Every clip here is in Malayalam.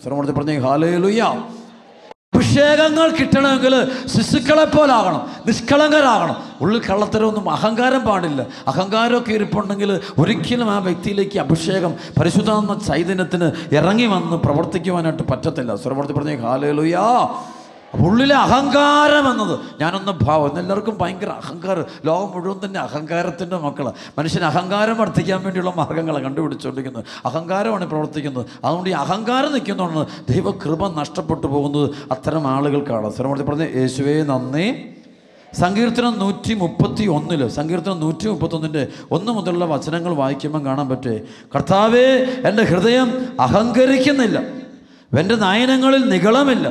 സ്വരമൂർത്തി പറഞ്ഞേ ഹല്ലേലൂയ. അഭിഷേകങ്ങൾ കിട്ടണമെങ്കിൽ ശിശുക്കളെ പോലാകണം, നിഷ്കളങ്കരാകണം. ഉള്ളിൽ കള്ളത്തരമൊന്നും, അഹങ്കാരം പാടില്ല. അഹങ്കാരമൊക്കെ ഇരിപ്പുണ്ടെങ്കിൽ ഒരിക്കലും ആ വ്യക്തിയിലേക്ക് അഭിഷേകം, പരിശുദ്ധാത്മ ചൈതന്യത്തിന് ഇറങ്ങി വന്ന് പ്രവർത്തിക്കുവാനായിട്ട് പറ്റത്തില്ല. സ്വരമൂർത്തി പറഞ്ഞേ ഹല്ലേലൂയ. ഉള്ളിലെ അഹങ്കാരം എന്നത്, ഞാനൊന്ന് ഭാവം, എല്ലാവർക്കും ഭയങ്കര അഹങ്കാരം. ലോകം മുഴുവൻ തന്നെ അഹങ്കാരത്തിൻ്റെ മക്കളാണ്. മനുഷ്യന് അഹങ്കാരം വർദ്ധിക്കാൻ വേണ്ടിയുള്ള മാർഗ്ഗങ്ങളാണ് കണ്ടുപിടിച്ചുകൊണ്ടിരിക്കുന്നത്. അഹങ്കാരമാണ് പ്രവർത്തിക്കുന്നത്. അതുകൊണ്ട് ഈ അഹങ്കാരം നിൽക്കുന്നതാണ് ദൈവകൃപ നഷ്ടപ്പെട്ടു പോകുന്നത് അത്തരം ആളുകൾക്കാണ്. സ്വരമൂർത്തി പറഞ്ഞ് യേശുവേ നന്ദി. സങ്കീർത്തനം 131 സങ്കീർത്തനം 131 1 മുതലുള്ള വചനങ്ങൾ വായിക്കുമ്പം കാണാൻ പറ്റേ, കർത്താവേ എൻ്റെ ഹൃദയം അഹങ്കരിക്കുന്നില്ല, എൻ്റെ നയനങ്ങളിൽ നിഗളമില്ല,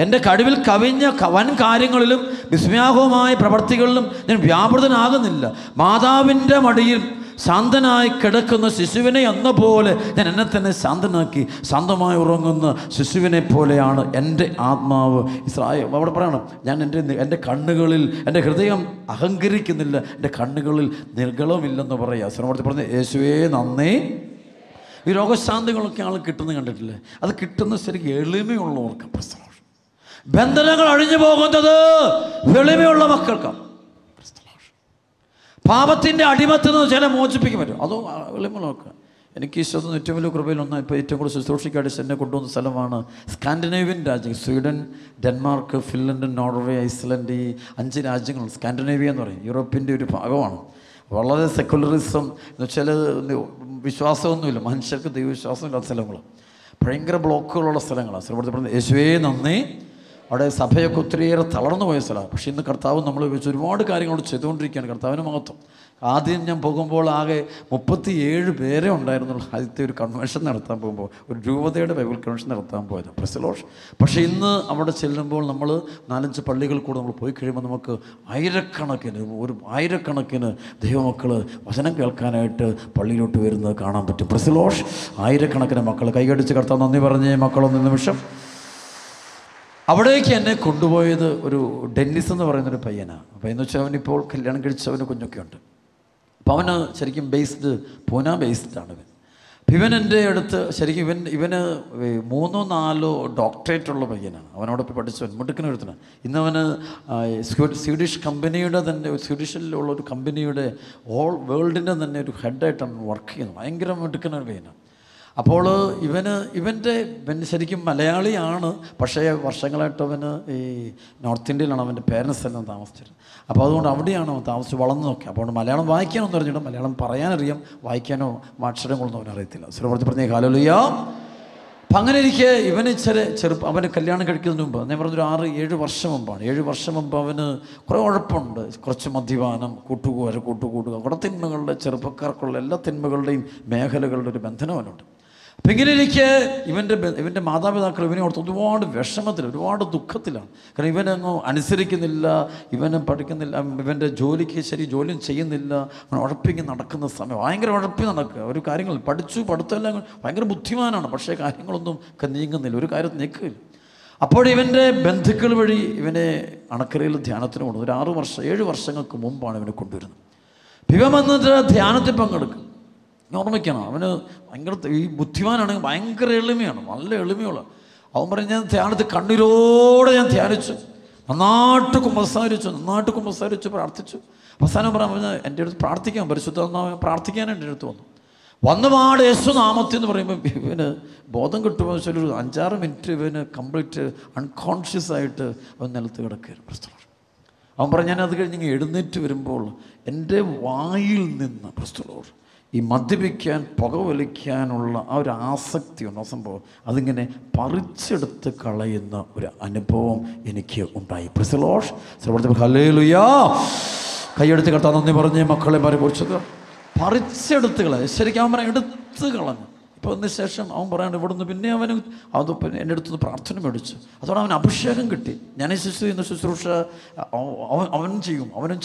എൻ്റെ കഴിവിൽ കവിഞ്ഞ വൻ കാര്യങ്ങളിലും വിസ്മയാഹവുമായ പ്രവർത്തികളിലും ഞാൻ വ്യാപൃതനാകുന്നില്ല. മാതാവിൻ്റെ മടിയിൽ ശാന്തനായി കിടക്കുന്ന ശിശുവിനെ എന്ന പോലെ ഞാൻ എന്നെ തന്നെ ശാന്തനാക്കി, ശാന്തമായി ഉറങ്ങുന്ന ശിശുവിനെ പോലെയാണ് എൻ്റെ ആത്മാവ്. ഇസ്രായേൽ അവിടെ പറയണം, ഞാൻ എൻ്റെ കണ്ണുകളിൽ, എൻ്റെ ഹൃദയം അഹങ്കരിക്കുന്നില്ല, എൻ്റെ കണ്ണുകളിൽ നിഗളമില്ലെന്ന് പറയുക. ശ്രമത്തിൽ പറഞ്ഞ് യേശുവേ നന്ദി. ഈ രോഗശാന്തികളൊക്കെ ആൾ കിട്ടുന്നത് കണ്ടിട്ടില്ലേ? അത് കിട്ടുന്ന ശരിക്കും എളിമയുള്ളവർക്ക്. ബന്ധനങ്ങൾ അഴിഞ്ഞു പോകുന്നത് എളിമയുള്ള മക്കൾക്കാണ്. പാപത്തിൻ്റെ അടിമത്തിൽ നിന്ന് ചില മോചിപ്പിക്കാൻ പറ്റും, അതും എളിമയുള്ളവർക്ക്. എനിക്ക് ഈശോന്ന് ഏറ്റവും വലിയ കൃപയിലൊന്ന്, ഇപ്പോൾ ഏറ്റവും കൂടുതൽ ശുശ്രൂഷയ്ക്കായിട്ട് എന്നെ കൊണ്ടുവന്ന സ്ഥലമാണ് സ്കാൻഡിനേവിയൻ രാജ്യം. Sweden, Denmark, Finland, Norway, Iceland, ഈ 5 രാജ്യങ്ങൾ. സ്കാൻഡിനേവിയ എന്ന് പറയും, യൂറോപ്പിൻ്റെ ഒരു ഭാഗമാണ്. വളരെ സെക്കുലറിസം എന്ന് വെച്ചാൽ വിശ്വാസമൊന്നുമില്ല, മനുഷ്യർക്ക് ദൈവവിശ്വാസമില്ലാത്ത സ്ഥലങ്ങൾ, ഭയങ്കര ബ്ലോക്കുകളുള്ള സ്ഥലങ്ങളാണ്. സ്ഥലപ്പെടുത്തി യേശുവേ നന്ദി. അവിടെ സഭയൊക്കെ ഒത്തിരിയേറെ തളർന്നു പോയ സ്ഥലമാണ്. പക്ഷേ ഇന്ന് കർത്താവ് നമ്മൾ വെച്ച് ഒരുപാട് കാര്യങ്ങൾ ചെയ്തുകൊണ്ടിരിക്കുകയാണ്. കർത്താവിന് മഹത്വം. ആദ്യം ഞാൻ പോകുമ്പോൾ ആകെ 37 പേരെ ഉണ്ടായിരുന്നുള്ളൂ. ആദ്യത്തെ ഒരു കൺവെൻഷൻ നടത്താൻ പോകുമ്പോൾ, ഒരു രൂപതയുടെ ബൈബിൾ കൺവെൻഷൻ നടത്താൻ പോയത്, പ്രസലോഷ്. പക്ഷേ ഇന്ന് അവിടെ ചെല്ലുമ്പോൾ നമ്മൾ 4-5 പള്ളികൾ കൂടെ നമ്മൾ പോയി കഴിയുമ്പോൾ നമുക്ക് ആയിരക്കണക്കിന് ദൈവമക്കൾ വചനം കേൾക്കാനായിട്ട് പള്ളിയിലോട്ട് വരുന്നത് കാണാൻ പറ്റും. പ്രസലോഷ്. ആയിരക്കണക്കിന് മക്കൾ കൈകടിച്ച് കർത്താവ് നന്ദി പറഞ്ഞേ. മക്കളൊന്ന് നിമിഷം. അവിടേക്ക് എന്നെ കൊണ്ടുപോയത് ഒരു ഡെന്നിസ് എന്ന് പറയുന്നൊരു പയ്യനാണ്. അപ്പോൾ എന്ന് വെച്ചാൽ അവനിപ്പോൾ കല്യാണം കഴിച്ചവന് കുഞ്ഞൊക്കെ ഉണ്ട്. അപ്പോൾ അവന് ശരിക്കും പൂന ബേസ്ഡാണ് ഇവൻ. അപ്പോൾ ഇവൻ എൻ്റെ അടുത്ത് ശരിക്കും ഇവന് 3-4 ഡോക്ടറേറ്റുള്ള പയ്യനാണ്. അവനോടൊപ്പം പഠിച്ചവൻ മിടുക്കനെടുത്തണം. ഇന്നവന് സ്വീഡിഷ് കമ്പനിയുടെ തന്നെ, സ്വീഡിഷിലുള്ള ഒരു കമ്പനിയുടെ ഓൾ വേൾഡിൻ്റെ തന്നെ ഒരു ഹെഡായിട്ടാണ് വർക്ക് ചെയ്യുന്നത്. ഭയങ്കര മിടുക്കനൊരു പയ്യനാണ്. അപ്പോൾ ഇവൻ്റെ ശരിക്കും മലയാളിയാണ്. പക്ഷേ വർഷങ്ങളായിട്ട് അവന് ഈ നോർത്ത് ഇന്ത്യയിലാണ് അവൻ്റെ പേരൻസ് എല്ലാം താമസിച്ചത്. അപ്പോൾ അതുകൊണ്ട് അവിടെയാണ് അവൻ താമസിച്ച് വളർന്നു നോക്കി. അപ്പോൾ മലയാളം വായിക്കാനൊന്നും അറിഞ്ഞിട്ട്, മലയാളം പറയാനറിയാം, വായിക്കാനോ അക്ഷരങ്ങളൊന്നും അവൻ അറിയത്തില്ല. സുരവർത്തി പറഞ്ഞേ ഹല്ലേലൂയ. അപ്പം അങ്ങനെ ഇരിക്കെ ഇവന് അവന് കല്യാണം കഴിക്കുന്നതിന് മുമ്പ്, ഞാൻ പറഞ്ഞൊരു 6-7 വർഷം മുമ്പാണ്. 7 വർഷം മുമ്പ് അവന് കുറേ ഉഴപ്പുണ്ട്. കുറച്ച് മദ്യപാനം, കൂട്ടുകൂടുക, കുറെ തിന്മകളുടെ, ചെറുപ്പക്കാർക്കുള്ള എല്ലാ തിന്മകളുടെയും മേഖലകളുടെ ഒരു ബന്ധനം അവനുണ്ട്. അപ്പം ഇങ്ങനെ ഇരിക്കെ ഇവൻ്റെ മാതാപിതാക്കൾ ഇവനെ ഓർത്ത് ഒരുപാട് വിഷമത്തിൽ, ഒരുപാട് ദുഃഖത്തിലാണ്. കാരണം ഇവനങ്ങ് അനുസരിക്കുന്നില്ല, ഇവനെ പഠിക്കുന്നില്ല, ഇവൻ്റെ ജോലിയും ചെയ്യുന്നില്ല. അവൻ ഉഴപ്പിങ്ങി നടക്കുന്ന സമയം, ഭയങ്കര ഉഴപ്പി നടക്കുക. ഒരു കാര്യങ്ങൾ പഠിത്തമെല്ലാം ഭയങ്കര ബുദ്ധിമാനാണ്, പക്ഷേ കാര്യങ്ങളൊന്നും നീങ്ങുന്നില്ല, ഒരു കാര്യത്തിൽ നിൽക്കില്ല. അപ്പോൾ ഇവൻ്റെ ബന്ധുക്കൾ വഴി ഇവനെ അണക്കരയിൽ ധ്യാനത്തിന് കൊണ്ടു. ഒരു 7 വർഷങ്ങൾക്ക് മുമ്പാണ് ഇവനെ കൊണ്ടുവരുന്നത്. ഇവൻ വന്നിട്ട് ധ്യാനത്തിൽ പങ്കെടുക്കും. ഓർമ്മിക്കണം, അവന് ഭയങ്കര ഈ ബുദ്ധിമാനാണെങ്കിൽ ഭയങ്കര എളിമയാണ്, നല്ല എളിമയുള്ള. അവൻ പറഞ്ഞ് ഞാൻ ധ്യാനത്തിൽ കണ്ണീരോടെ ഞാൻ ധ്യാനിച്ചു, നന്നായിട്ട് കുമ്പസാരിച്ചു, പ്രാർത്ഥിച്ചു. അവസാനം പറഞ്ഞ എൻ്റെ അടുത്ത് പ്രാർത്ഥിക്കാൻ, പരിശുദ്ധാത്മാവ് പ്രാർത്ഥിക്കാനായിട്ട് എൻ്റെ അടുത്ത് വന്നുപാട് യേശുനാമത്തിൽ എന്ന് പറയുമ്പോൾ ഇവന് ബോധം കിട്ടുമ്പോൾ വെച്ചാൽ ഒരു 5-6 മിനിറ്റ് ഇവന് കംപ്ലീറ്റ് അൺകോൺഷ്യസ് ആയിട്ട് അവൻ നിലത്ത് കിടക്കുകയാണ്. അവൻ പറഞ്ഞ് ഞാനത് കഴിഞ്ഞ് എഴുന്നേറ്റ് വരുമ്പോൾ എൻ്റെ വായിൽ നിന്ന് പ്രസ്തുലോർ ഈ മദ്യപിക്കാൻ, പുകവലിക്കാനുള്ള ആ ഒരു ആസക്തിയുണ്ട്, ആ സംഭവം അതിങ്ങനെ പറിച്ചെടുത്ത് കളയുന്ന ഒരു അനുഭവം എനിക്ക് ഉണ്ടായി. പ്രസ്ലോഷ് ഹല്ലേലൂയ. കൈയെടുത്ത് കർത്താവ് നന്ദി പറഞ്ഞ് മക്കളെ പരിപോഷിച്ചത് പറിച്ചെടുത്ത് കളയും. ശരിക്കും അവൻ എടുത്ത് കളഞ്ഞു. ഇപ്പോൾ അതിന് ശേഷം അവൻ പറയാണ്ട് ഇവിടുന്ന് പിന്നെ അവന് എൻ്റെ അടുത്തുനിന്ന് പ്രാർത്ഥന മേടിച്ചു. അതോടെ അവൻ അഭിഷേകം കിട്ടി. ഞാൻ ചെയ്യുന്ന ശുശ്രൂഷ അവനും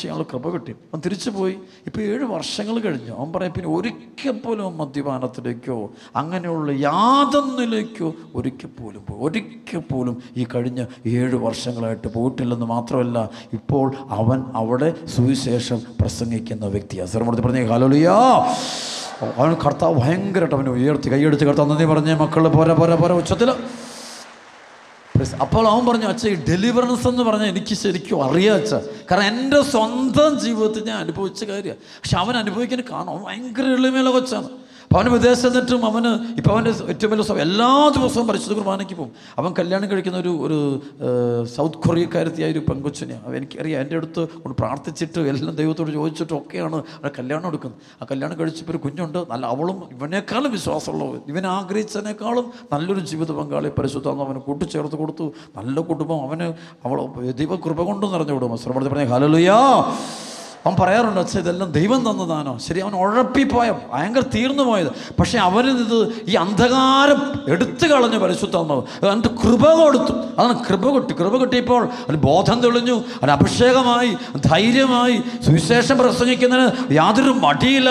ചെയ്യാനുള്ള കൃപ കിട്ടി. അവൻ തിരിച്ചു പോയി. ഇപ്പോൾ 7 വർഷങ്ങൾ കഴിഞ്ഞു. അവൻ പറയാം പിന്നെ ഒരിക്കൽ പോലും മദ്യപാനത്തിലേക്കോ അങ്ങനെയുള്ള യാതൊന്നിലേക്കോ ഒരിക്കൽ പോലും ഈ കഴിഞ്ഞ 7 വർഷങ്ങളായിട്ട് പോയിട്ടില്ലെന്ന് മാത്രമല്ല, ഇപ്പോൾ അവൻ അവിടെ സുവിശേഷം പ്രസംഗിക്കുന്ന വ്യക്തിയാണ്. സർവ്വത്തിൽ പറഞ്ഞേ ഹല്ലേലൂയ. അവൻ കർത്താവ് ഭയങ്കരമായിട്ട് അവനെ ഉയർത്തി കൈയെടുത്ത് കർത്താവ് നന്ദി പറഞ്ഞേ. മക്കൾ പോരാ ഉച്ചത്തിൽ അപ്പോൾ അവൻ പറഞ്ഞു, അച്ഛാ ഈ ഡെലിവറൻസ് എന്ന് പറഞ്ഞാൽ എനിക്ക് ശരിക്കും അറിയാം അച്ഛാ, കാരണം എൻ്റെ സ്വന്തം ജീവിതത്തിൽ ഞാൻ അനുഭവിച്ച കാര്യമാണ്. പക്ഷെ അവൻ അനുഭവിക്കാൻ കാണാം, ഭയങ്കര എളിമയുള്ള കൊച്ചാണ്. അപ്പോൾ അവന് വിദേശത്ത് നിന്നിട്ടും അവന് ഇപ്പോൾ അവൻ്റെ ഏറ്റവും വലിയ എല്ലാ ദിവസവും പരിശുദ്ധ കുർബാനയ്ക്ക് പോകും. അവൻ കല്യാണം കഴിക്കുന്ന ഒരു സൗത്ത് കൊറിയക്കാരത്തിയായ ഒരു പെങ്കൊച്ചിനെയാണ്. എനിക്കറിയാം, എൻ്റെ അടുത്ത് കൊണ്ട് പ്രാർത്ഥിച്ചിട്ട് എല്ലാം ദൈവത്തോട് ചോദിച്ചിട്ടും ഒക്കെയാണ് അവരെ കല്യാണം എടുക്കുന്നത്. ആ കല്യാണം കഴിച്ചപ്പോൾ ഒരു കുഞ്ഞുണ്ട്, നല്ല അവളും ഇവനേക്കാളും വിശ്വാസമുള്ളവർ, ഇവൻ ആഗ്രഹിച്ചതിനേക്കാളും നല്ലൊരു ജീവിത പങ്കാളി പരിശുദ്ധം അവന് കൂട്ടിച്ചേർത്ത് കൊടുത്തു. നല്ല കുടുംബം, അവൾ ദൈവകൃപ കൊണ്ട് നിറഞ്ഞു വിടും. ശ്രമത്തിൽ പറഞ്ഞ ഹല്ലേലൂയാ. അവൻ പറയാറുണ്ട്, അച്ഛാ ഇതെല്ലാം ദൈവം തന്നതാണോ? ശരി, അവൻ ഉഴപ്പിപ്പോയ ഭയങ്കര തീർന്നു പോയത്. പക്ഷേ അവനിത് ഈ അന്ധകാരം എടുത്തു കളഞ്ഞു പരിശുദ്ധാത്മാവ്, എന്നിട്ട് കൃപ കൊടുത്തു. അതാണ് കൃപ കിട്ടിയപ്പോൾ അവന് ബോധം തെളിഞ്ഞു, അവന് അഭിഷേകമായി, ധൈര്യമായി, സുവിശേഷം പ്രസംഗിക്കുന്നതിന് യാതൊരു മടിയില്ല.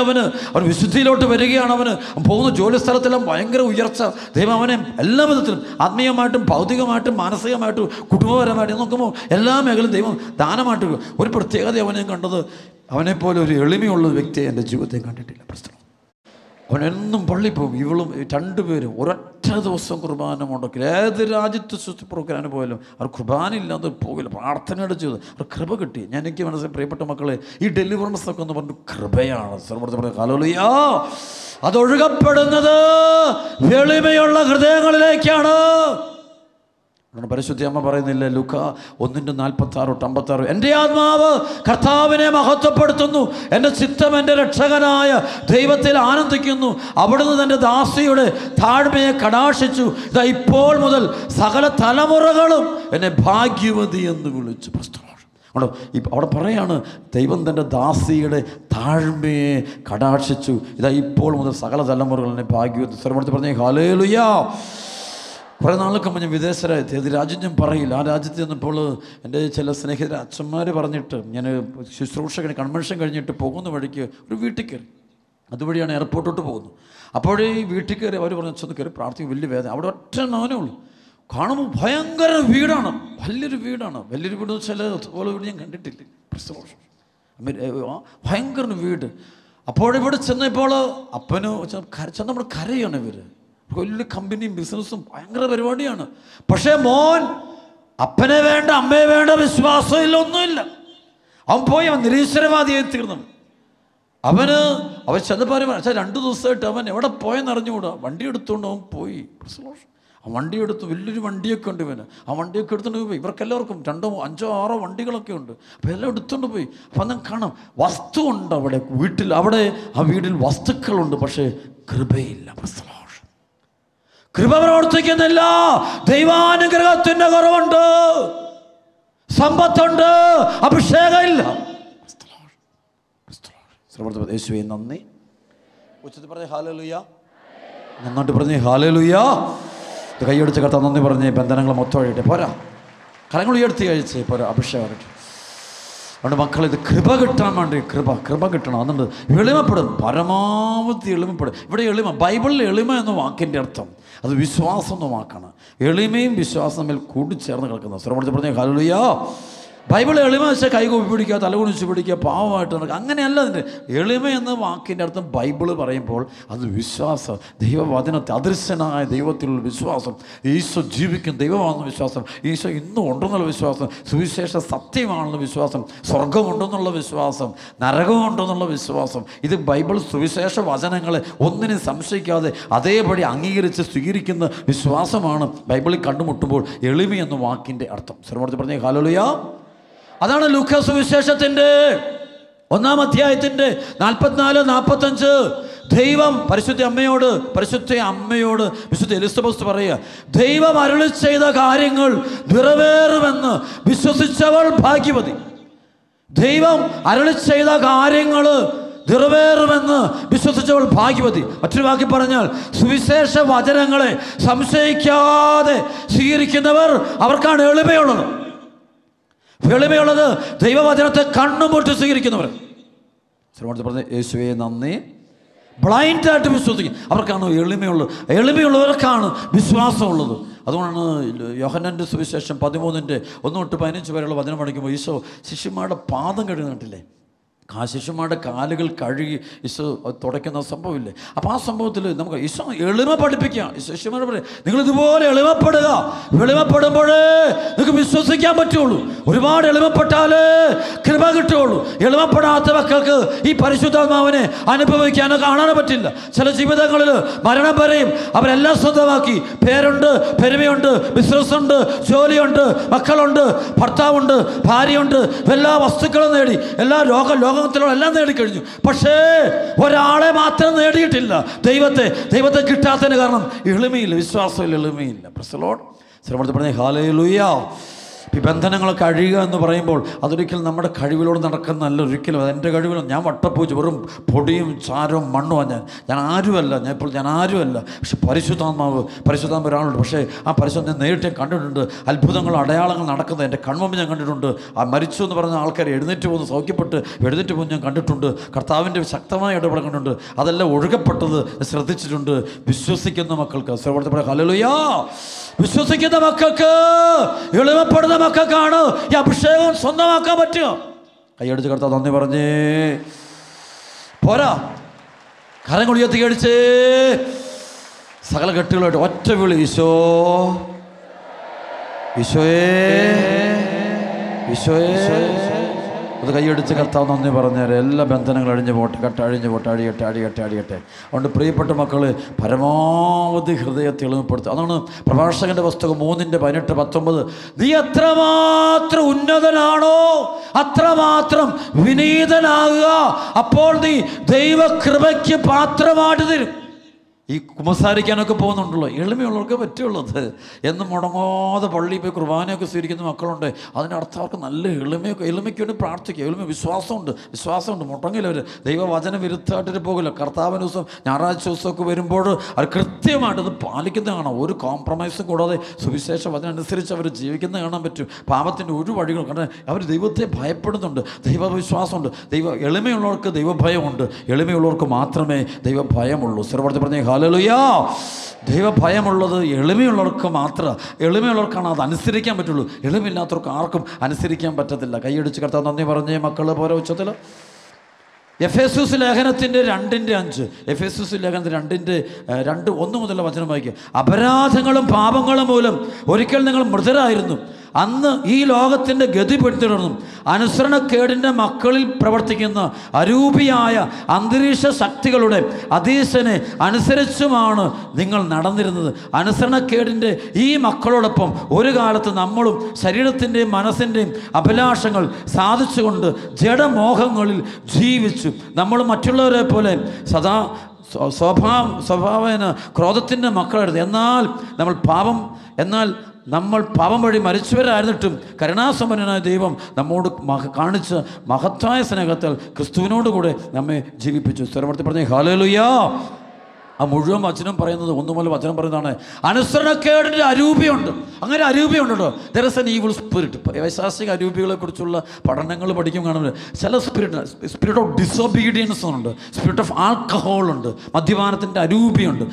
അവൻ വിശുദ്ധിയിലോട്ട് വരികയാണ്. അവൻ പോകുന്ന ജോലി സ്ഥലത്തെല്ലാം ഭയങ്കര ഉയർച്ച. ദൈവം അവനെ എല്ലാ വിധത്തിലും ആത്മീയമായിട്ടും ഭൗതികമായിട്ടും മാനസികമായിട്ടും കുടുംബപരമായിട്ടും നോക്കുമ്പോൾ എല്ലാ മേഖലയും ദൈവം ദാനമായിട്ട്. ഒരു പ്രത്യേകത അവനെ കണ്ടത്, അവനെപ്പോലെ ഒരു എളിമയുള്ള വ്യക്തിയെ എൻ്റെ ജീവിതത്തിൽ കണ്ടിട്ടില്ല. പ്രശ്നം അവനെന്നും പള്ളി പോകും. ഇവളും രണ്ടുപേരും ഒരൊറ്റ ദിവസം കുർബാന മുടക്കില്ല. ഏത് രാജ്യത്ത് ശുശ്രൂഷ പോയാലും അവർ കുർബാന ഇല്ലാതെ പോകില്ല. പ്രാർത്ഥനയുടെ ചെയ്ത് അവർ കൃപ കിട്ടി. ഞാൻ എനിക്ക് മനസ്സിൽ പ്രിയപ്പെട്ട മക്കളെ, ഈ ഡെലിവറൻസ് ഒക്കെ എന്ന് പറഞ്ഞു കൃപയാണ്. ഹല്ലേലൂയ. അതൊഴുകപ്പെടുന്നത് എളിമയുള്ള ഹൃദയങ്ങളിലേക്കാണ്. പരിശുദ്ധ അമ്മ പറയുന്നില്ല, ലൂക്കാ 1:46-56, എൻ്റെ ആത്മാവ് കർത്താവിനെ മഹത്വപ്പെടുത്തുന്നു, എൻ്റെ ചിത്തം എൻ്റെ രക്ഷകനായ ദൈവത്തിൽ ആനന്ദിക്കുന്നു. അവിടുന്ന് തൻ്റെ ദാസിയുടെ താഴ്മയെ കടാക്ഷിച്ചു. ഇതാ ഇപ്പോൾ മുതൽ സകല തലമുറകളും എന്നെ ഭാഗ്യവതി എന്ന് വിളിച്ചു. അവിടെ പറയാണ്, ദൈവം തൻ്റെ ദാസിയുടെ താഴ്മയെ കടാക്ഷിച്ചു. ഇതാ ഇപ്പോൾ മുതൽ സകല തലമുറകൾ എന്നെ ഭാഗ്യവതി. സർവ്വത്തിൽ പറഞ്ഞേ ഹല്ലേലൂയാ. കുറേ നാളൊക്കെ ഞാൻ വിദേശരാജ്യത്ത്, ഏത് രാജ്യം ഞാൻ പറയില്ല, ആ രാജ്യത്ത് ചെന്നപ്പോൾ എൻ്റെ ചില സ്നേഹിതരെ അച്ഛന്മാർ പറഞ്ഞിട്ട് ഞാൻ ശുശ്രൂഷ കൺവെൻഷൻ കഴിഞ്ഞിട്ട് പോകുന്ന വഴിക്ക് ഒരു വീട്ടിൽ കയറി. അതുവഴിയാണ് എയർപോർട്ടോട്ട് പോകുന്നത്. അപ്പോഴേ ഈ വീട്ടിൽ കയറി അവർ പറഞ്ഞു, അച്ഛൻ കയറി പ്രാർത്ഥിക്കും, വലിയ വേദന. അവിടെ ഒറ്റ നാനേ ഉള്ളൂ. കാണുമ്പോൾ ഭയങ്കര വീടാണ്, വലിയൊരു വീടാണ്. വലിയൊരു വീട് വെച്ചാൽ അതുപോലെ വീട് ഞാൻ കണ്ടിട്ടില്ല. ഭയങ്കര വീട്. അപ്പോഴിവിടെ ചെന്നപ്പോൾ അപ്പന് ചെന്നപ്പോൾ കരയാണ്. ഇവർ വലിയ കമ്പനിയും ബിസിനസ്സും ഭയങ്കര പരിപാടിയാണ്. പക്ഷേ മോൻ അപ്പനെ വേണ്ട അമ്മയെ വേണ്ട വിശ്വാസമില്ല, ഒന്നുമില്ല. അവൻ പോയി, അവൻ നിരീശ്വരവാദിയായി തീർന്നു. അവൻ ചെന്നപ്പോൾ പക്ഷേ 2 ദിവസമായിട്ട് അവൻ എവിടെ പോയെന്ന് അറിഞ്ഞുകൂടാ. വണ്ടി എടുത്തുകൊണ്ട് അവൻ പോയി. ആ വണ്ടി എടുത്തു, വലിയൊരു വണ്ടിയൊക്കെ ഉണ്ട് ഇവന്. ആ വണ്ടിയൊക്കെ എടുത്തുകൊണ്ട് പോയി. ഇവർക്കെല്ലാവർക്കും 2, 5, 6 വണ്ടികളൊക്കെ ഉണ്ട്. അപ്പോൾ എല്ലാം എടുത്തുകൊണ്ട് പോയി. അപ്പം നമുക്ക് കാണാം, വസ്തു ഉണ്ട് അവിടെ വീട്ടിൽ. അവിടെ ആ വീട്ടിൽ വസ്തുക്കളുണ്ട്, പക്ഷേ കൃപയില്ല. കൃപ പ്രവർത്തിക്കുന്നില്ല. ദൈവാനുഗ്രഹത്തിൻ്റെ കുറവുണ്ട്, സമ്പത്തുണ്ട്, അഭിഷേകമില്ല. യേശുവേ നന്ദി. ഉച്ചത്തിൽ പറഞ്ഞേ ഹല്ലേലൂയ. നന്നായിട്ട് പറഞ്ഞേ ഹല്ലേലൂയ. കൈയടിച്ച കർത്താവ് നന്ദി പറഞ്ഞേ. ബന്ധനങ്ങൾ മൊത്തം ഒഴിയട്ടെ. പോരാ, കരങ്ങൾ ഉയർത്തി കഴിച്ച് പോരാ, അഭിഷേകം. അതുകൊണ്ട് മക്കൾ, ഇത് കൃപ കിട്ടാൻ വേണ്ടി കൃപ കിട്ടണം. അതുകൊണ്ട് എളിമപ്പെടും, പരമാവധി എളിമപ്പെടും. ഇവിടെ എളിമ, ബൈബിളിൽ എളിമ എന്ന വാക്കിൻ്റെ അർത്ഥം അത് വിശ്വാസം എന്ന വാക്കാണ്. എളിമയും വിശ്വാസം തമ്മിൽ കൂടിച്ചേർന്ന് കിടക്കുന്നത്. ശ്രമത്തിൽ പറഞ്ഞ ഹല്ലേലൂയ. ബൈബിൾ എളിമ വെച്ചാൽ കൈകൊപ്പി പിടിക്കുക, തലകുണിച്ച് പിടിക്കുക, പാവമായിട്ട് നടക്കുക, അങ്ങനെയല്ല. അതിൻ്റെ എളിമ എന്ന വാക്കിൻ്റെ അർത്ഥം ബൈബിള് പറയുമ്പോൾ അത് വിശ്വാസം, ദൈവവചനത്തെ, അദൃശ്യനായ ദൈവത്തിലുള്ള വിശ്വാസം, ഈശോ ജീവിക്കും ദൈവമാണെന്ന വിശ്വാസം, ഈശോ ഇന്നും ഉണ്ടെന്നുള്ള വിശ്വാസം, സുവിശേഷ സത്യമാണെന്ന വിശ്വാസം, സ്വർഗമുണ്ടെന്നുള്ള വിശ്വാസം, നരകമുണ്ടെന്നുള്ള വിശ്വാസം. ഇത് ബൈബിൾ സുവിശേഷ വചനങ്ങളെ ഒന്നിനും സംശയിക്കാതെ അതേപടി അംഗീകരിച്ച് സ്വീകരിക്കുന്ന വിശ്വാസമാണ് ബൈബിളിൽ കണ്ടുമുട്ടുമ്പോൾ എളിമ എന്ന വാക്കിൻ്റെ അർത്ഥം. ശ്രമത്തിൽ പറഞ്ഞേ ഹല്ലേലൂയ. അതാണ് ലൂക്കാ സുവിശേഷത്തിൻ്റെ 1-ാം അധ്യായത്തിൻ്റെ 44-45. ദൈവം പരിശുദ്ധ അമ്മയോട് വിശുദ്ധ എലിസബത്ത് പറയുക, ദൈവം അരുളി ചെയ്ത കാര്യങ്ങൾ നിറവേറുമെന്ന് വിശ്വസിച്ചവൾ ഭാഗ്യവതി. ദൈവം അരുളി ചെയ്ത കാര്യങ്ങൾ നിറവേറുമെന്ന് വിശ്വസിച്ചവൾ ഭാഗ്യവതി. മറ്റൊരു വാക്കി പറഞ്ഞാൽ, സുവിശേഷ വചനങ്ങളെ സംശയിക്കാതെ സ്വീകരിക്കുന്നവർ, അവർക്കാണ് എളിമയുള്ളത്. എളിമയുള്ളത് ദൈവവചനത്തെ കണ്ണുമുട്ടി സ്വീകരിക്കുന്നവർ. പറഞ്ഞ യേശുവേ നന്ദി. ബ്ലൈൻഡായിട്ട് വിശ്വസിക്കും, അവർക്കാണ് എളിമയുള്ളത്. എളിമയുള്ളവർക്കാണ് വിശ്വാസമുള്ളത്. അതുകൊണ്ടാണ് യോഹന്നാൻ്റെ സുവിശേഷം 13:1-15 വരെയുള്ള വചനം പഠിക്കുമ്പോൾ ഈശോ ശിഷ്യന്മാരുടെ പാദം കഴുകുന്നിട്ടില്ലേ? ശിഷ്യന്മാരുടെ കാലുകൾ കഴുകി ഈശോ തുടയ്ക്കുന്ന സംഭവമില്ലേ? അപ്പോൾ ആ സംഭവത്തിൽ നമുക്ക് ഈശോ എളിമ പഠിപ്പിക്കുക. ശിഷ്യന്മാരെ പറയും, നിങ്ങളിതുപോലെ എളിമപ്പെടുക. എളിമപ്പെടുമ്പോഴേ നിങ്ങൾക്ക് വിശ്വസിക്കാൻ പറ്റുള്ളൂ. ഒരുപാട് എളിമപ്പെട്ടാലേ കൃപ കിട്ടുകയുള്ളൂ. എളിമപ്പെടാത്ത മക്കൾക്ക് ഈ പരിശുദ്ധാത്മാവിനെ അനുഭവിക്കാനോ കാണാനോ പറ്റില്ല. ചില ജീവിതങ്ങളിൽ മരണം വരെയും അവരെല്ലാം സ്വന്തമാക്കി. പേരുണ്ട്, പെരുമയുണ്ട്, ബിസിനസ്സുണ്ട്, ജോലിയുണ്ട്, മക്കളുണ്ട്, ഭർത്താവുണ്ട്, ഭാര്യയുണ്ട്, എല്ലാ വസ്തുക്കളും നേടി, എല്ലാ ലോകത്തിലുള്ള എല്ലാം നേടിക്കഴിഞ്ഞു. പക്ഷേ ഒരാളെ മാത്രം നേടിയിട്ടില്ല, ദൈവത്തെ കിട്ടാത്തതിന് കാരണം എളിമയില്ല, വിശ്വാസമില്ല, എളിമയില്ല. Praise the lord. പറഞ്ഞേ ഹല്ലേലൂയ. ഈ ബന്ധനങ്ങളൊക്കെ അഴിയുക എന്ന് പറയുമ്പോൾ അതൊരിക്കലും നമ്മുടെ കഴിവിലൂടെ നടക്കുന്നതല്ല. ഒരിക്കലും അതെൻ്റെ കഴിവിലും ഞാൻ വട്ടപ്പൂച്ച് വെറും പൊടിയും ചാരവും മണ്ണുമാണ്. ഞാൻ ആരുമല്ല. ഞാൻ ആരുമല്ല. പക്ഷെ പരിശുദ്ധാത്മാവ് ഒരാളുണ്ട്. പക്ഷേ ആ പരിശുദ്ധം ഞാൻ നേരിട്ട് കണ്ടിട്ടുണ്ട്. അത്ഭുതങ്ങൾ, അടയാളങ്ങൾ നടക്കുന്നത് എൻ്റെ കൺമുമ്പിൽ ഞാൻ കണ്ടിട്ടുണ്ട്. ആ മരിച്ചു എന്ന് പറഞ്ഞ ആൾക്കാർ എഴുന്നേറ്റ് പോകുന്നു, സൗഖ്യപ്പെട്ട് എഴുന്നേറ്റ് പോകുന്നു ഞാൻ കണ്ടിട്ടുണ്ട്. കർത്താവിൻ്റെ ശക്തമായ ഇടപെടൽ കണ്ടിട്ടുണ്ട്. അതെല്ലാം ഒഴുകപ്പെട്ടത് ശ്രദ്ധിച്ചിട്ടുണ്ട്. വിശ്വസിക്കുന്ന മക്കൾക്ക് ഹല്ലേലൂയ. വിശ്വസിക്കുന്ന മക്കൾക്ക്, എളിമപ്പെടുന്ന മക്കൾക്കാണ് ഈ അഭിഷേകം സ്വന്തമാക്കാൻ പറ്റുക. കൈയടിച്ച് കർത്താവ് നന്ദി പറഞ്ഞേ. പോരാ, കരങ്ങൾ ഉയർത്തി കഴിച്ചേ. സകല കെട്ടുകളായിട്ട് ഒറ്റ വിളി, ഈശോ, ഈശോയേ, ഈശോയേ. അത് കൈയടിച്ച് കർത്താവ് നന്ദി പറഞ്ഞേരെ. എല്ലാ ബന്ധനങ്ങളും അഴിഞ്ഞു പോട്ടെ, അഴിഞ്ഞു പോട്ടെ, അടിയട്ടെ. അതുകൊണ്ട് പ്രിയപ്പെട്ട മക്കള് പരമാവധി ഹൃദയത്തെ എളിമപ്പെടുത്തുക. അതാണ് പ്രഭാഷകന്റെ പുസ്തകം 3:18-19. നീ എത്രമാത്രം ഉന്നതനാണോ അത്രമാത്രം വിനീതനാകുക, അപ്പോൾ നീ ദൈവകൃപയ്ക്ക് പാത്രമായിട്ട് തരും. ഈ കുമ്പസാരിക്കാനൊക്കെ പോകുന്നുണ്ടല്ലോ, എളിമയുള്ളവർക്ക് പറ്റുള്ളത്. എന്നും മുടങ്ങാതെ പള്ളിയിൽ പോയി കുർബാനയൊക്കെ സ്വീകരിക്കുന്ന മക്കളുണ്ട്. അതിനർത്ഥം അവർക്ക് നല്ല എളിമയ്ക്ക് വേണ്ടി പ്രാർത്ഥിക്കുക. വിശ്വാസമുണ്ട്. മുടങ്ങില്ല. ദൈവവചന വിരുദ്ധമായിട്ടൊരു പോകില്ല. കർത്താവിന് ദിവസം, ഞായറാഴ്ച ദിവസമൊക്കെ വരുമ്പോൾ അവർ കൃത്യമായിട്ട് അത് പാലിക്കുന്നത് കാണാം. ഒരു കോംപ്രമൈസും കൂടാതെ സുവിശേഷ വചനം അനുസരിച്ച് അവർ ജീവിക്കുന്നത് കാണാൻ പറ്റും. പാപത്തിൻ്റെ ഒരു വഴികളും, കാരണം അവർ ദൈവത്തെ ഭയപ്പെടുന്നുണ്ട്, ദൈവവിശ്വാസമുണ്ട്. എളിമയുള്ളവർക്ക് ദൈവഭയമുണ്ട്. എളിമയുള്ളവർക്ക് മാത്രമേ ദൈവഭയമുള്ളൂ. സർവ്വത്തിൽ പറഞ്ഞ ഹല്ലേലൂയ. ദൈവഭയമുള്ളത് എളിമയുള്ളവർക്ക് മാത്രം. എളിമയുള്ളവർക്കാണ് അത് അനുസരിക്കാൻ പറ്റുള്ളൂ. എളിമയില്ലാത്തവർക്ക് ആർക്കും അനുസരിക്കാൻ പറ്റത്തില്ല. കൈയടിച്ച് കർത്താവ് നന്ദി പറഞ്ഞേ മക്കൾ. പോരാ ഉച്ചത്തിൽ എഫേസ്യൂസ് ലേഖനത്തിൻ്റെ 2:5. എഫേസ്യൂസ് ലേഖനത്തിൻ്റെ 2:1 മുതലുള്ള വചനം വായിക്കുക. അപരാധങ്ങളും പാപങ്ങളും മൂലം ഒരിക്കൽ നിങ്ങൾ മൃതരായിരുന്നു. അന്ന് ഈ ലോകത്തിൻ്റെ ഗതി പിന്തുടർന്നും അനുസരണക്കേടിൻ്റെ മക്കളിൽ പ്രവർത്തിക്കുന്ന അരൂപിയായ അന്തരീക്ഷ ശക്തികളുടെ അധീശനെ അനുസരിച്ചുമാണ് നിങ്ങൾ നടന്നിരുന്നത്. അനുസരണക്കേടിൻ്റെ ഈ മക്കളോടൊപ്പം ഒരു കാലത്ത് നമ്മളും ശരീരത്തിൻ്റെയും മനസ്സിൻ്റെയും അഭിലാഷങ്ങൾ സാധിച്ചുകൊണ്ട് ജഡമോഹങ്ങളിൽ ജീവിച്ചു. നമ്മൾ മറ്റുള്ളവരെ പോലെ സദാ സ്വഭാവേന ക്രോധത്തിൻ്റെ മക്കളായിരുന്നു. എന്നാൽ നമ്മൾ പാപം വഴി മരിച്ചവരായിരുന്നിട്ടും കരുണാസമ്പന്നനായ ദൈവം നമ്മോട് കാണിച്ച മഹത്തായ സ്നേഹത്താൽ ക്രിസ്തുവിനോടുകൂടെ നമ്മെ ജീവിപ്പിച്ചു. സ്വരമർത്തി പറഞ്ഞേ ഹല്ലേലൂയ. ആ മുഴുവൻ വചനം പറയുന്നത് 1 മുതൽ വചനം പറയുന്നതാണ്. അനുസരണക്കേടിൻ്റെ അരൂപിയുണ്ട്. അങ്ങനെ അരൂപിയുണ്ടോ? There is an evil spirit. വൈശാസിക അരൂപികളെ കുറിച്ചുള്ള പഠനങ്ങൾ പഠിക്കും കാണുന്നത്. ചില സ്പിരിറ്റ് ഓഫ് ഡിസൊബീഡിയൻസ് ഉണ്ട്, സ്പിരിറ്റ് ഓഫ് ആൽക്കഹോൾ ഉണ്ട്, മദ്യപാനത്തിൻ്റെ അരൂപിയുണ്ട്.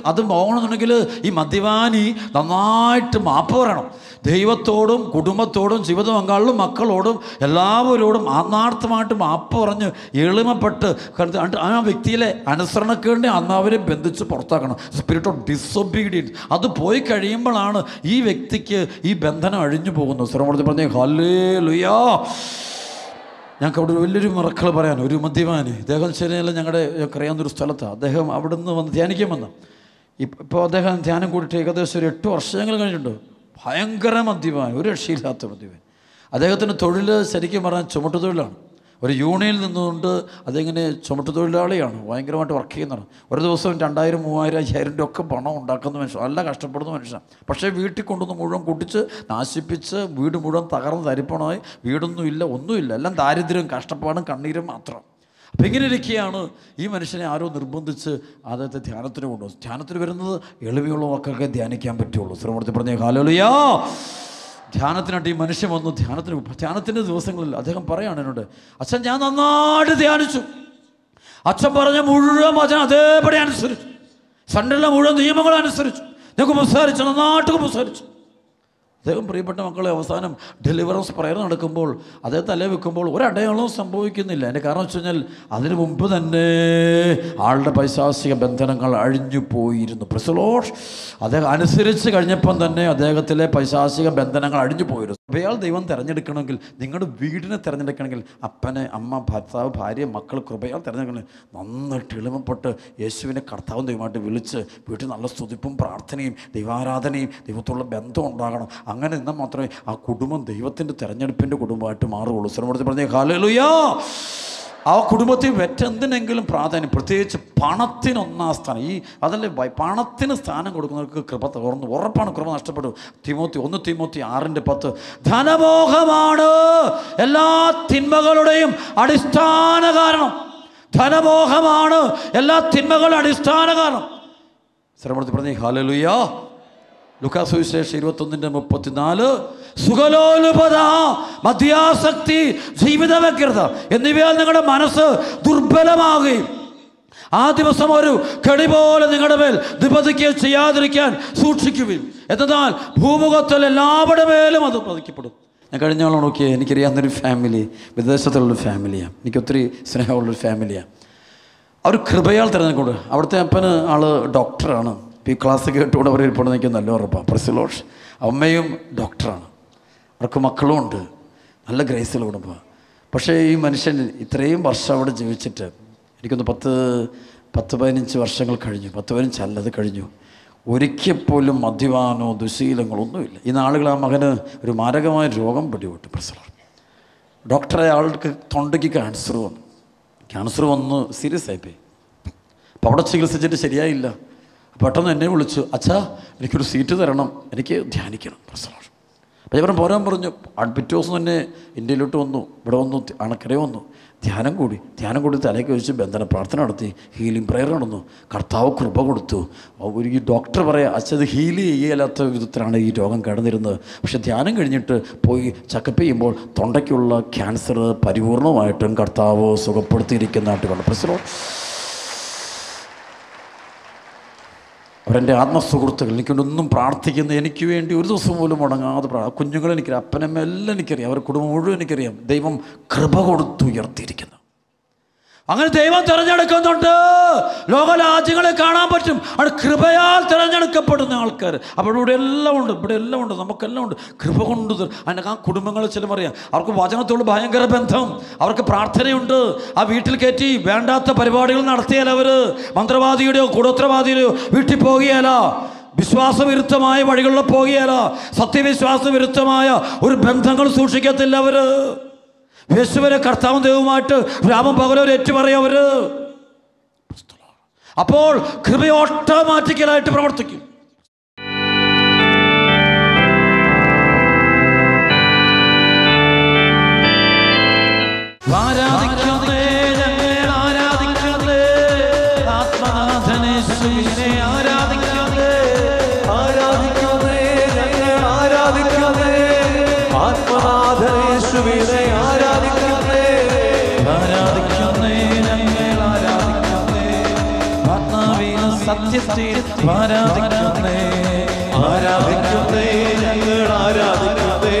അത് പോകണമെന്നുണ്ടെങ്കിൽ ഈ മദ്യപാനി നന്നായിട്ട് മാപ്പ് പറയണം. ദൈവത്തോടും കുടുംബത്തോടും ജീവിത പങ്കാളിലും മക്കളോടും എല്ലാവരോടും ആത്മാർത്ഥമായിട്ട് മാപ്പ് പറഞ്ഞ് എളിമപ്പെട്ട് ആ വ്യക്തിയിലെ അനുസരണക്കേടിൻ്റെ ആത്മാവിനെ ബന്ധിച്ച് പുറത്താക്കണം. സ്പിരിറ്റ് ഓഫ് ഡിസൊബീഡിയൻസ് അത് പോയി കഴിയുമ്പോഴാണ് ഈ വ്യക്തിക്ക് ഈ ബന്ധനം അഴിഞ്ഞു പോകുന്നത്. ശ്രമത്തിൽ പറഞ്ഞേ ഹല്ലേലൂയ. ഞങ്ങൾക്ക് അവിടെ വലിയൊരു മിറക്കിൾ പറയാൻ. ഒരു മദ്യപാനി, അദ്ദേഹം ശരിയല്ല, ഞങ്ങളുടെ അറിയാവുന്നൊരു സ്ഥലത്താണ്. അദ്ദേഹം അവിടുന്ന് വന്ന് ധ്യാനിക്കാൻ വന്നു. ഇപ്പോൾ അദ്ദേഹം ധ്യാനം കൂടിയിട്ട് ഏകദേശം ഒരു 8 വർഷങ്ങൾ കഴിഞ്ഞിട്ടുണ്ട്. ഭയങ്കര മദ്യപാൻ, ഒരു രക്ഷയില്ലാത്ത മദ്യപാൻ. അദ്ദേഹത്തിൻ്റെ തൊഴിൽ ശരിക്കും പറഞ്ഞാൽ ചുമട്ടുതൊഴിലാണ്. ഒരു യൂണിയനിൽ നിന്നുകൊണ്ട് അതിങ്ങനെ ചുമട്ടുതൊഴിലാളിയാണ്, ഭയങ്കരമായിട്ട് വർക്ക് ചെയ്യുന്നതാണ്. ഒരു ദിവസം 2000, 3000, 5000 ഒക്കെ പണം ഉണ്ടാക്കുന്ന മനുഷ്യൻ, നല്ല കഷ്ടപ്പെടുന്ന മനുഷ്യൻ. പക്ഷേ വീട്ടിൽ കൊണ്ടുവന്ന് മുഴുവൻ കുട്ടിച്ച് നശിപ്പിച്ച് വീട് മുഴുവൻ തകർന്ന് തരിപ്പണമായി. വീടൊന്നുമില്ല, ഒന്നുമില്ല, എല്ലാം ദാരിദ്ര്യവും കഷ്ടപ്പാടും കണ്ണീരും മാത്രം. അപ്പം ഇങ്ങനെ ഇരിക്കുകയാണ് ഈ മനുഷ്യനെ ആരോ നിർബന്ധിച്ച് അദ്ദേഹത്തെ ധ്യാനത്തിന് കൊണ്ടുപോകും. ധ്യാനത്തിന് വരുന്നത് എളിമയുള്ള മക്കൾക്ക് ധ്യാനിക്കാൻ പറ്റുള്ളൂ. ശ്രമത്തിൽ പറഞ്ഞേ ഹല്ലേലൂയ. ധ്യാനത്തിനായിട്ട് ഈ മനുഷ്യൻ വന്നു. ധ്യാനത്തിൻ്റെ ദിവസങ്ങളിൽ അദ്ദേഹം പറയാണ് എന്നോട്, അച്ഛൻ ഞാൻ നന്നായിട്ട് ധ്യാനിച്ചു. അച്ഛൻ പറഞ്ഞ മുഴുവൻ വചനം അതേപടി അനുസരിച്ചു. സൺഡേയിലെ മുഴുവൻ നിയമങ്ങളും അനുസരിച്ചു. ഞാൻ കുമ്പസാരിച്ചു, നന്നായിട്ട് കുമ്പസാരിച്ചു. അദ്ദേഹം പ്രിയപ്പെട്ട മക്കളെ അവസാനം ഡെലിവറൻസ് പ്രയർ നടക്കുമ്പോൾ അതേ തല വെക്കുമ്പോൾ ഒരടയാളവും സംഭവിക്കുന്നില്ല. എൻ്റെ കാരണം വെച്ച് കഴിഞ്ഞാൽ അതിനു മുമ്പ് തന്നെ ആളുടെ പൈശാചിക ബന്ധനങ്ങൾ അഴിഞ്ഞു പോയിരുന്നു. പ്രൈസ്. അദ്ദേഹം അനുസരിച്ച് കഴിഞ്ഞപ്പം തന്നെ അദ്ദേഹത്തിലെ പൈശാചിക ബന്ധനങ്ങൾ അഴിഞ്ഞു പോയിരുന്നു. കൃപയാൽ ദൈവം തിരഞ്ഞെടുക്കണമെങ്കിൽ, നിങ്ങളുടെ വീടിനെ തിരഞ്ഞെടുക്കണമെങ്കിൽ, അപ്പനെ, അമ്മ, ഭർത്താവ്, ഭാര്യ, മക്കൾ കൃപയാൽ തിരഞ്ഞെടുക്കണമെങ്കിൽ നന്നായിട്ട് എളിമപ്പെട്ട് യേശുവിനെ കർത്താവും ദൈവമായിട്ട് വിളിച്ച് വീട്ടിൽ നല്ല സ്തുതിപ്പും പ്രാർത്ഥനയും ദൈവാരാധനയും ദൈവത്തോടുള്ള ബന്ധം ഉണ്ടാകണം. അങ്ങനെ നിന്നാൽ മാത്രമേ ആ കുടുംബം ദൈവത്തിൻ്റെ തിരഞ്ഞെടുപ്പിൻ്റെ കുടുംബമായിട്ട് മാറുകയുള്ളൂ. ശ്രമപ്പെടുത്തി പറഞ്ഞേ ഹല്ലേലൂയാ. ആ കുടുംബത്തിൽ മറ്റെന്തിനെങ്കിലും പ്രാധാന്യം, പ്രത്യേകിച്ച് പണത്തിനൊന്നാം സ്ഥാനം. അതല്ലേ പണത്തിന് സ്ഥാനം കൊടുക്കുന്നവർക്ക് കൃപ തുറന്ന് ഉറപ്പാണ് കൃപ നഷ്ടപ്പെടും. 1 തിമോത്തി 6:10 ധനമോഹമാണ് എല്ലാ തിന്മകളുടെയും അടിസ്ഥാന കാരണം. ധനമോഹമാണ് എല്ലാ തിന്മകളുടെ അടിസ്ഥാന കാരണം. ശ്രമപ്പെടുത്തി പറഞ്ഞേ ഹല്ലേലൂയാ. ലൂക്കാസ് സുവിശേഷം 21:34 സുഖലോലുപത, മദ്യാസക്തി, ജീവിത വ്യഗ്രത എന്നിവയാൽ നിങ്ങളുടെ മനസ്സ് ദുർബലമാകുകയും ആ ദിവസം ഒരു കെണി പോലെ നിങ്ങളുടെ മേൽ നിപതിക്കുക ചെയ്യാതിരിക്കാൻ സൂക്ഷിക്കുകയും. എന്നാൽ ഭൂമുഖത്തിൽ എല്ലാവരുടെ മേലും അത് പതിക്കപ്പെടും. ഞാൻ കഴിഞ്ഞ ആളെ നോക്കിയേ, എനിക്കറിയാവുന്നൊരു ഫാമിലി, വിദേശത്തുള്ളൊരു ഫാമിലിയാണ്, എനിക്കൊത്തിരി സ്നേഹമുള്ളൊരു ഫാമിലിയാണ്. അവർ കൃപയാൽ തിരഞ്ഞെടുക്കൊണ്ട്, അവിടുത്തെ അപ്പന് ആള് ഡോക്ടറാണ്. ഈ ക്ലാസ് കേട്ടുകൊണ്ട് അവർ ഇരിപ്പുണ്ട് എനിക്ക് നല്ല ഉറപ്പാണ്. പ്രൈസ്. അമ്മയും ഡോക്ടറാണ്, അവർക്ക് മക്കളും ഉണ്ട്, നല്ല ഗ്രേസിൽ കുടുംബമാണ്. പക്ഷേ ഈ മനുഷ്യൻ ഇത്രയും വർഷം അവിടെ ജീവിച്ചിട്ട് എനിക്കൊന്ന് 10-15 വർഷങ്ങൾ കഴിഞ്ഞു, 10-15 അല്ലത് കഴിഞ്ഞു. ഒരിക്കൽ പോലും മദ്യപാനോ ദുശീലങ്ങളൊന്നുമില്ല. ഈ നാളുകൾ ആ മകന് ഒരു മാരകമായ രോഗം പിടിപെട്ടു. പ്രൈസ്. ഡോക്ടറെ ആൾക്ക് തൊണ്ടയ്ക്ക് ക്യാൻസർ വന്ന് സീരിയസ് ആയിപ്പോയി. അപ്പോൾ അവിടെ ചികിത്സിച്ചിട്ട് ശരിയായില്ല. പെട്ടെന്ന് എന്നെ വിളിച്ചു, അച്ഛാ എനിക്കൊരു സീറ്റ് തരണം, എനിക്ക് ധ്യാനിക്കണം. പ്രശ്നം. അപ്പോൾ ഞാൻ പോരാൻ പറഞ്ഞു. പിറ്റേ ദിവസം തന്നെ ഇന്ത്യയിലോട്ട് വന്നു, ഇവിടെ വന്നു, അണക്കരെ വന്നു, ധ്യാനം കൂടി തലയ്ക്ക് വെച്ച് ബന്ധന പ്രാർത്ഥന നടത്തി, ഹീലിംഗ് പ്രയർ നടന്നു. കർത്താവ് കൃപ കൊടുത്തു. ഈ ഡോക്ടർ പറയാം, അച്ഛൻ ഇത് ഹീൽ ചെയ്യാത്ത വിധത്തിലാണ് ഈ രോഗം കിടന്നിരുന്നത്. പക്ഷെ ധ്യാനം കഴിഞ്ഞിട്ട് പോയി ചെക്കപ്പ് ചെയ്യുമ്പോൾ തൊണ്ടയ്ക്കുള്ള ക്യാൻസർ പരിപൂർണമായിട്ടും കർത്താവ് സുഖപ്പെടുത്തിയിരിക്കുന്നതായിട്ട് കണ്ടു. പ്രശ്നം. അവരെൻ്റെ ആത്മസുഹൃത്തുക്കൾ, എനിക്കൊന്നും പ്രാർത്ഥിക്കുന്ന, എനിക്ക് വേണ്ടി ഒരു ദിവസം പോലും മുടങ്ങാതെ കുഞ്ഞുങ്ങളെ എനിക്കറിയാം, അപ്പനമ്മ എല്ലാം എനിക്കറിയാം, അവരുടെ കുടുംബം മുഴുവൻ എനിക്കറിയാം. ദൈവം കൃപ കൊടുത്തുയർത്തിയിരിക്കുന്നു. അങ്ങനെ ദൈവം തിരഞ്ഞെടുക്കുന്നുണ്ട്. ലോകരാജ്യങ്ങളെ കാണാൻ പറ്റും, അവിടെ കൃപയാൽ തിരഞ്ഞെടുക്കപ്പെടുന്ന ആൾക്കാർ. അപ്പോൾ ഇവിടെ എല്ലാം ഉണ്ട്, നമുക്കെല്ലാം ഉണ്ട്. കൃപ കൊണ്ട് അതിൻ്റെ ആ കുടുംബങ്ങൾ ചിലമറിയാം, അവർക്ക് വചനത്തോട് ഭയങ്കര ബന്ധം, അവർക്ക് പ്രാർത്ഥനയുണ്ട്. ആ വീട്ടിൽ കയറ്റി വേണ്ടാത്ത പരിപാടികൾ നടത്തിയാൽ അവർ മന്ത്രവാദിയുടെയോ കൂടോത്രവാദിയുടെയോ വീട്ടിൽ പോകുകയല്ല, വിശ്വാസവിരുദ്ധമായ വഴികളിൽ പോകുകയല്ല, സത്യവിശ്വാസവിരുദ്ധമായ ഒരു ബന്ധങ്ങൾ സൂക്ഷിക്കത്തില്ല അവർ. യേശുവിനെ കർത്താവും ദൈവവുമായിട്ട് രാമം പകലവർ ഏറ്റുപറയവര്. അപ്പോൾ കൃപ ഓട്ടോമാറ്റിക്കലായിട്ട് പ്രവർത്തിക്കും. ആരാധിക്കുന്നേ ഞങ്ങൾ ആരാധിക്കുന്നേ ആത്മനാഥനേശുവിനെ ആരാധിക്കുന്നേ ആരാധിക്കുന്നേ ഞങ്ങൾ ആരാധിക്കുന്നേ ആത്മനാഥനേശുവിനെ ആരാധിക്കുന്നേ ആരാധിക്കുന്നേ ഞങ്ങൾ ആരാധിക്കുന്നേ ആത്മാവിൽ സത്യത്തിൽ ആരാധിക്കുന്നേ ആരാധിക്കുന്നേ ഞങ്ങൾ ആരാധിക്കുന്നേ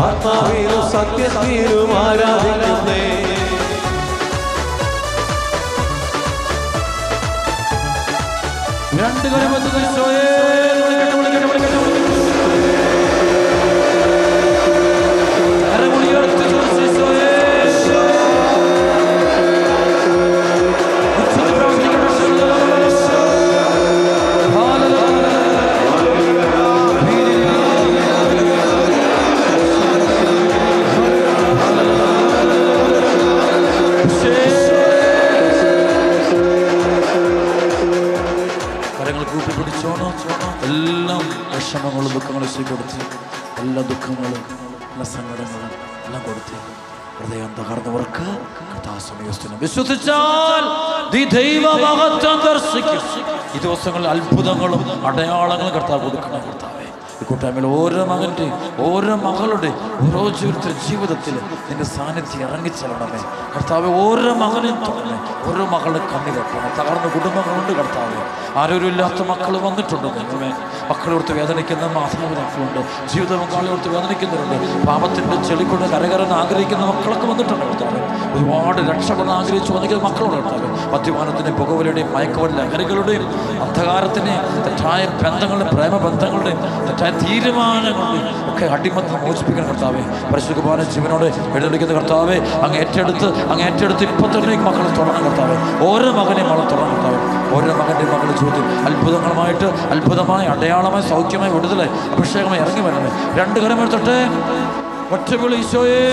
ആത്മാവിലും സത്യത്തിലും ആരാധിക്കുന്നേ. രണ്ട് കരമത്തിൽ ഈശോയെ എല്ലാം വിഷമങ്ങളും ദുഃഖങ്ങളും കൊടുത്ത്, എല്ലാ ദുഃഖങ്ങളും എല്ലാ സങ്കടങ്ങളും എല്ലാം കൊടുത്ത് ഹൃദയം തകർന്നവർക്ക് കഥാസമയത്തിന് വിശ്വസിച്ചാൽ ദൈവമഹത്വം ദർശിക്കും. ഈ ദിവസങ്ങളിൽ അത്ഭുതങ്ങളും അടയാളങ്ങളും കർത്താവ് കൊടുക്കണം. കർത്താവേ ഈ കൂട്ടായ്മയിൽ ഓരോ മകൻ്റെയും ഓരോ മകളുടെ ഓരോ ജീവിതത്തിൽ നിന്റെ സാന്നിധ്യം ഇറങ്ങിച്ചെല്ലണമേ കർത്താവെ. ഓരോ മകനെയും തുടങ്ങി ഓരോ മകളുടെ കണ്ണിൽ വെക്കണം. തകർന്ന കുടുംബങ്ങളുണ്ട് കർത്താവെ. ആരോരുമില്ലാത്ത മക്കൾ വന്നിട്ടുണ്ട് ദൈവമേ. മക്കളോർത്ത് വേദനിക്കുന്ന മാതാപിതാക്കളുണ്ട്, ജീവിത പങ്കാളിയോർത്ത് വേദനിക്കുന്നവരുണ്ട്, പാപത്തിൻ്റെ ചെളിക്കൊണ്ട് കരകരന്ന് ആഗ്രഹിക്കുന്ന മക്കളൊക്കെ വന്നിട്ടുണ്ട് കർത്താവെ. ഒരുപാട് രക്ഷപ്പെടാൻ ആഗ്രഹിച്ചു വന്നിരിക്കുന്ന മക്കളോട് കർത്താവെ. മദ്യപാനത്തിൻ്റെയും പുകവലിയുടെയും മയക്കുമരുന്ന് ലഹരികളുടെയും അന്ധകാരത്തിൻ്റെയും തെറ്റായ ബന്ധങ്ങളുടെയും പ്രേമബന്ധങ്ങളുടെയും തെറ്റായ തീരുമാനങ്ങളുടെയും ഒക്കെ അടിമത്ത് മോചിപ്പിക്കണം കർത്താവെ. പരിശുദ്ധ കുർബാന ജീവനോട് എഴുന്നള്ളിക്കുന്ന കർത്താവെ, അങ്ങ് ഏറ്റെടുത്ത് ഇപ്പം തന്നെ മക്കളെ തുടങ്ങണം കർത്താവെ. ഓരോ മകനെയും മകളെ തുടങ്ങണം കർത്താവെ. ഓരോ മകൻ്റെയും മകളുടെ ജീവിതത്തിൽ അത്ഭുതമായി അടയാളമായി സൗഖ്യമായി വിടുതലായി അഭിഷേകമായി ഇറങ്ങി വരണമേ. രണ്ട് കരമെടുത്തിട്ട് ഒറ്റ വിളി ഈശോയേ.